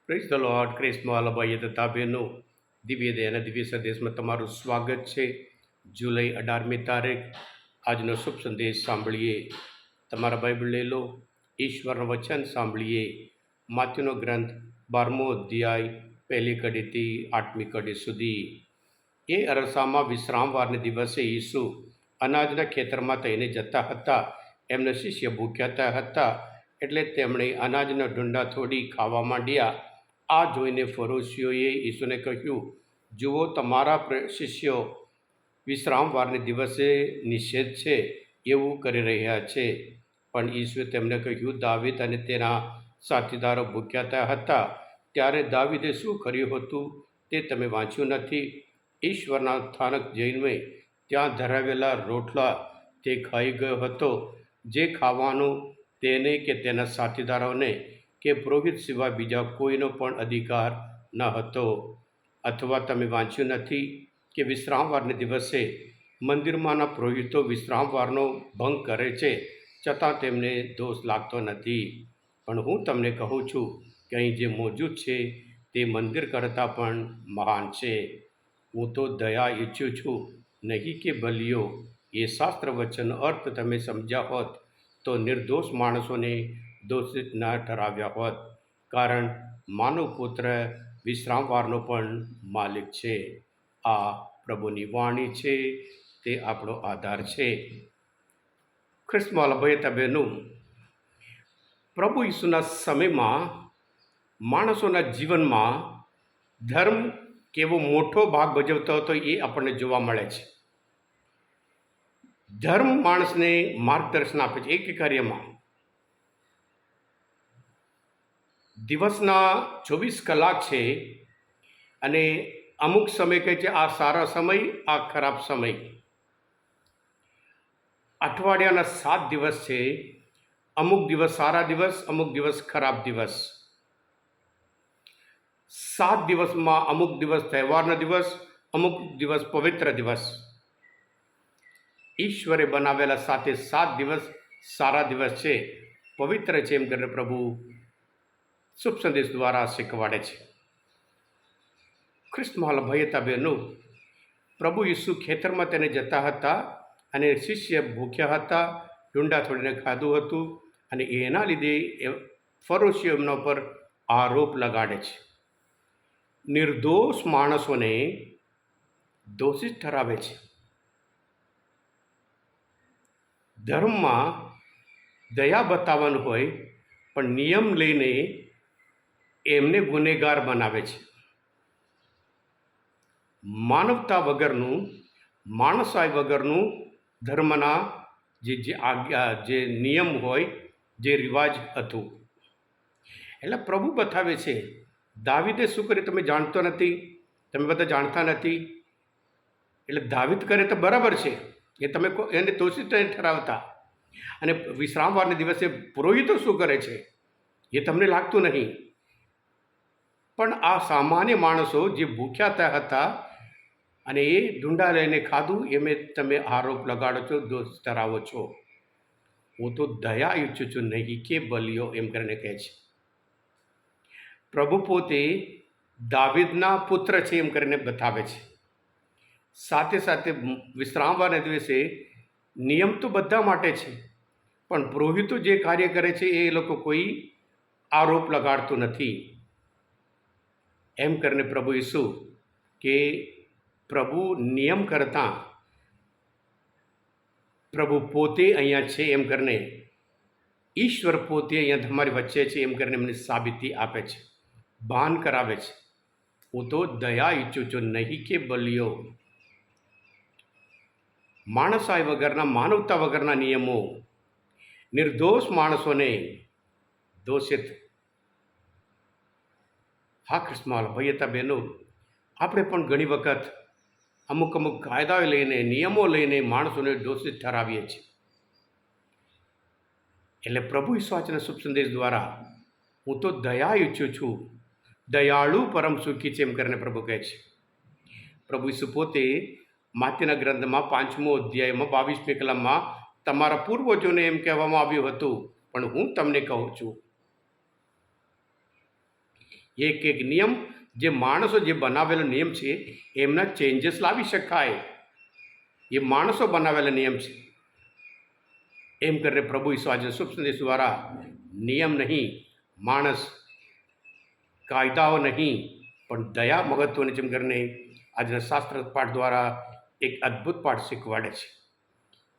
Praise the lord. ક્રિસ્મા ભાઈએ તથા બહેનો, દિવ્ય દે અને દિવ્ય સંદેશમાં તમારું સ્વાગત છે. જુલાઈ 18મી તારીખ આજનો શુભ સંદેશ સાંભળીએ. તમારા બાઇબલ લઈ લો, ઈશ્વરનું વચન સાંભળીએ. માથ્યુનો ગ્રંથ 12મો અધ્યાય 1લી કડીથી 8મી કડી સુધી. એ અરસામાં વિશ્રામવારને દિવસે ઈસુ અનાજના ખેતરમાં થઈને જતા હતા. એમના શિષ્ય ભૂખ્યા હતા, એટલે તેમણે અનાજના ઢૂંઢા થોડી ખાવા માંડ્યા. આ જોઈને ફરોશીઓએ ઈસુને કહ્યું, જુઓ, તમારા શિષ્યો વિશ્રામવારને દિવસે નિષેધ છે એવું કરી રહ્યા છે. પણ ઈસુએ તેમને કહ્યું, દાવીદ અને તેના સાથીદારો ભૂખ્યા હતા ત્યારે દાવીદે શું કર્યું હતું તે તમે વાંચ્યું નથી? ઈશ્વરના સ્થાનક જઈને ત્યાં ધરાવેલા રોટલા તે ખાઈ ગયો હતો. જે ખાવાનું તેને કે તેના સાથીદારોને કે પુરોહિત સિવાય બીજા કોઈનો પણ અધિકાર ન હતો. અથવા તમે વાંચ્યું નથી કે વિશ્રામવારને દિવસે મંદિરમાંના પુરોહિતો વિશ્રામવારનો ભંગ કરે છે, છતાં તેમને દોષ લાગતો નથી. પણ હું તમને કહું છું કે અહીં જે મોજૂદ છે તે મંદિર કરતાં પણ મહાન છે. હું તો દયા ઈચ્છું છું, નહીં કે બલિઓ. એ શાસ્ત્ર વચનનો અર્થ તમે સમજ્યા હોત તો નિર્દોષ માણસોને દોષિત ન ઠરાવ્યા હોત, કારણ માનવ પુત્ર વિશ્રામવારનો પણ માલિક છે. આ પ્રભુની વાણી છે, તે આપણો આધાર છે. ખ્રિસ્તમાં ભાઈ બહેનો, પ્રભુ ઈસુના સમયમાં માણસોના જીવનમાં ધર્મ કેવો મોટો ભાગ ભજવતો હતો એ આપણને જોવા મળે છે. ધર્મ માણસને માર્ગદર્શન આપે છે એક કાર્યમાં. દિવસના 24 કલાક છે અને અમુક સમય કહે છે આ સારા સમય, આ ખરાબ સમય. અઠવાડિયાના 7 દિવસ છે, અમુક દિવસ સારા દિવસ, અમુક દિવસ ખરાબ દિવસ. 7 દિવસમાં અમુક દિવસ તહેવારના દિવસ, અમુક દિવસ પવિત્ર દિવસ. ઈશ્વરે બનાવેલા 7 દિવસ સારા દિવસ છે, પવિત્ર છે એમ કરીને પ્રભુ શુભ સંદેશ દ્વારા શીખવાડે છે. ખ્રિસ્તમાં ભાઈ બહેનો, પ્રભુ ઈસુ ખેતરમાં તેને જતા હતા અને શિષ્ય ભૂખ્યા હતા, ઢૂંઢા થોડીને ખાધું હતું, અને એના લીધે ફરોશીઓ એમના પર આરોપ લગાડે છે. નિર્દોષ માણસોને દોષિત ઠરાવે છે. ધર્મમાં દયા બતાવવાનું હોય, પણ નિયમ લઈને એમને ગુનેગાર બનાવે છે. માનવતા વગરનું, માણસાઈ વગરનું ધર્મના જે નિયમ હોય, જે રિવાજ હતું. એટલે પ્રભુ બતાવે છે, દાવીદે શું કર્યું તમે જાણતો નથી, તમે બધા જાણતા નથી. એટલે દાવીદ કરે તો બરાબર છે, એ તમે એને દોષિત ઠરાવતા. અને વિશ્રામવારને દિવસે પુરોહિતો શું કરે છે એ તમને લાગતું નહીં. પણ આ સામાન્ય માણસો જે ભૂખ્યા હતા અને એ ઢૂંઢા લઈને ખાધું, એમ તમે આરોપ લગાડો છો, દોષ ધરાવો છો. હું તો દયા ઈચ્છું છું, નહીં કે બલિઓ એમ કરીને કહે છે. પ્રભુ પોતે દાવીદના પુત્ર છે એમ કરીને બતાવે છે. સાથે સાથે વિશ્રામવારના દિવસે નિયમ તો બધા માટે છે, પણ પુરોહિતો જે કાર્ય કરે છે એ લોકો કોઈ આરોપ લગાડતું નથી. એમ કરીને પ્રભુ ઈસુ કે પ્રભુ નિયમ કરતાં પ્રભુ પોતે અહીંયા છે એમ કરીને, ઈશ્વર પોતે અહીંયા તમારી વચ્ચે છે એમ કરીને એમને સાબિતી આપે છે, ભાન કરાવે છે. હું તો દયા ઈચ્છું છું, નહીં કે બલિઓ. માણસાઈ વગરના, માનવતા વગરના નિયમો નિર્દોષ માણસોને દોષિત. હા ખ્રિસ્તમાં ભાઈ બહેનો, આપણે પણ ઘણી વખત અમુક કાયદાઓ લઈને, નિયમો લઈને માણસોને દોષિત ઠરાવીએ છીએ. એટલે પ્રભુ ઈશ્વરના શુભ સંદેશ દ્વારા હું તો દયા ઈચ્છું છું, દયાળુ પરમ સુખી છે એમ કરીને પ્રભુ કહે છે. પ્રભુ ઈસુ પોતે માથ્યુના ગ્રંથમાં 5મો અધ્યાયમાં 22મી કલમમાં તમારા પૂર્વજોને એમ કહેવામાં આવ્યું હતું, પણ હું તમને કહું છું એક નિયમ જે માણસો જે બનાવેલો નિયમ છે એમના ચેન્જીસ લાવી શકાય. એ માણસો બનાવેલા નિયમ છે. એમ કરીને પ્રભુ ઈસુ આજે શુભ સંદેશ દ્વારા નિયમ નહીં, માણસ, કાયદાઓ નહીં, પણ દયા મહત્વની જેમ કરીને આજના શાસ્ત્ર પાઠ દ્વારા એક અદ્ભુત પાઠ શીખવાડે છે.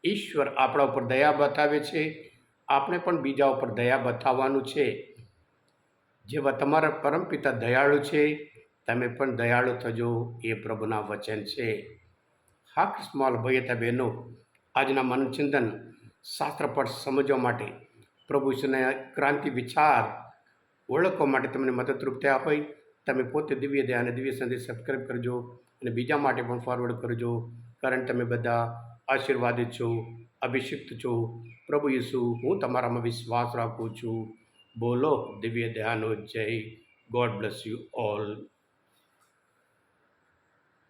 ઈશ્વર આપણા ઉપર દયા બતાવે છે, આપણે પણ બીજા ઉપર દયા બતાવવાનું છે. જેવા તમારા પરમપિતા દયાળુ છે, તમે પણ દયાળુ થજો, એ પ્રભુના વચન છે. હા સ્મોલ ભાઈ હતા બહેનો, આજના મનચિંતન શાસ્ત્રપાઠ સમજવા માટે, પ્રભુ ઈસુના ક્રાંતિ વિચાર ઓળખવા માટે તમને મદદરૂપ થયા હોય, તમે પોતે દિવ્ય દયા અને દિવ્ય સંદેશ સબસ્ક્રાઈબ કરજો અને બીજા માટે પણ ફોરવર્ડ કરજો, કારણ તમે બધા આશીર્વાદિત છો, અભિષિક્ત છો. પ્રભુ ઈસુ, હું તમારામાં વિશ્વાસ રાખું છું. બોલો દિવ્ય દયાનો જય. God bless you all.